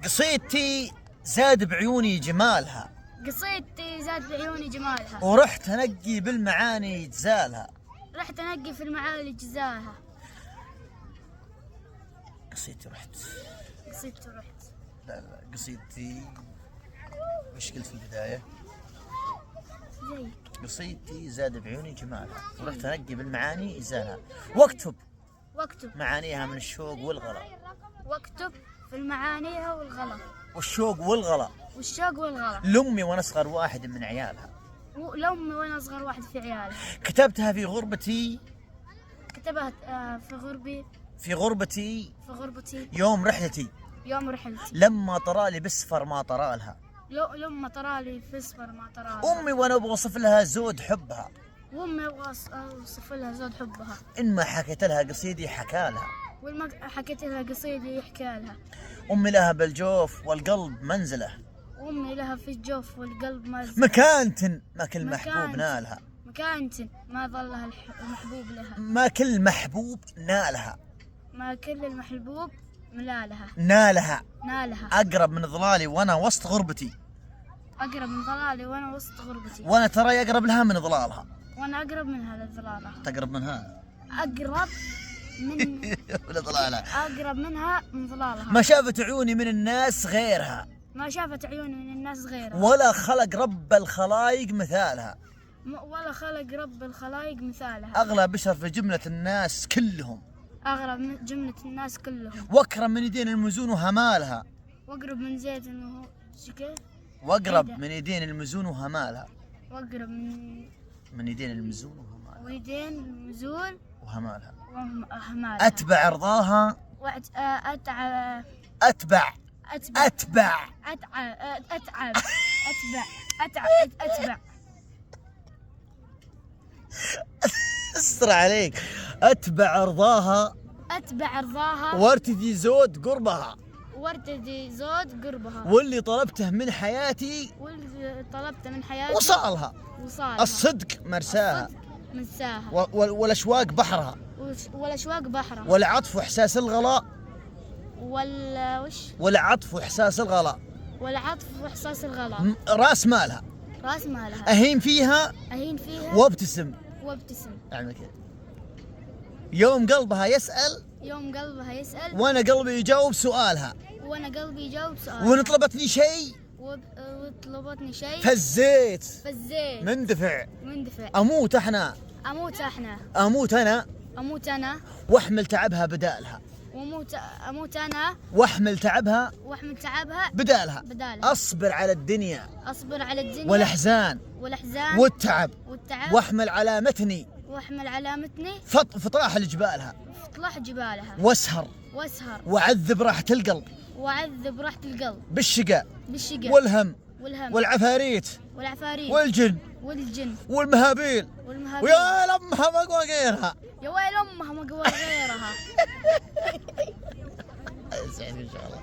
قصيدتي زاد بعيوني جمالها، قصيدتي زاد بعيوني جمالها، ورحت انقي بالمعاني جزالها. رحت انقي في المعالي جزالها. قصيدتي رحت. لا قصيدتي وش قلت في البداية؟ زيك. قصيدتي زاد بعيوني جمالها، ورحت انقي بالمعاني جزالها. واكتب معانيها من الشوق والغلا. واكتب في المعانيها والغلا. والشوق والغلا لأمي وانا اصغر واحد من عيالها. لأمي وانا اصغر واحد في عيالها. كتبتها في غربتي. كتبها في غربتي يوم رحلتي. لما طرالي بسفر ما طرالها. لما طرالي في صفر ما طرالها. امي وانا بوصف لها زود حبها. وامي اوصف لها زود حبها. ان ما حكيت لها قصيدي حكالها. والما حكيت لها قصيدي يحكي لها. امي لها بالجوف والقلب منزله. وامي لها في الجوف والقلب منزله. مكانة ما كل محبوب نالها. مكانة ما ظلها المحبوب لها. ما كل محبوب نالها. ما كل المحبوب نالها. أقرب من ظلالي وانا وسط غربتي. وانا ترى يقرب لها من ظلالها. وانا اقرب منها لظلالها. تقرب منها. اقرب من لظلالها. اقرب منها من ظلالها. ما شافت عيوني من الناس غيرها. ولا خلق رب الخلايق مثالها. اغلى بشر في جملة الناس كلهم. واكرم من يدين المزون وهمالها. واقرب من زيت انه واقرب من يدين المزون وهمالها. واقرب من يدين المزون وهمالها. ويدين المزون وهمالها. اتبع رضاها. اتبع اتبع استر عليك. اتبع رضاها. وارتدي زود قربها. واللي طلبته من حياتي وصالها. الصدق مرساها. والاشواق بحرها. والعطف واحساس الغلاء. والعطف واحساس الغلاء. راس مالها. اهين فيها وابتسم. اعمل كذا. يوم قلبها يسأل. وانا قلبي يجاوب سؤالها. وان طلبتني شيء فزيت. مندفع. اموت انا واحمل تعبها بدالها. واحمل تعبها بدالها. اصبر على الدنيا والاحزان والتعب. واحمل على متني فطاح لجبالها. واسهر وعذب راحة القلب. بالشقاء والهم والعفاريت والجن والمهابيل. ويا لمها ما قوى غيرها. يسعدك ان شاء الله.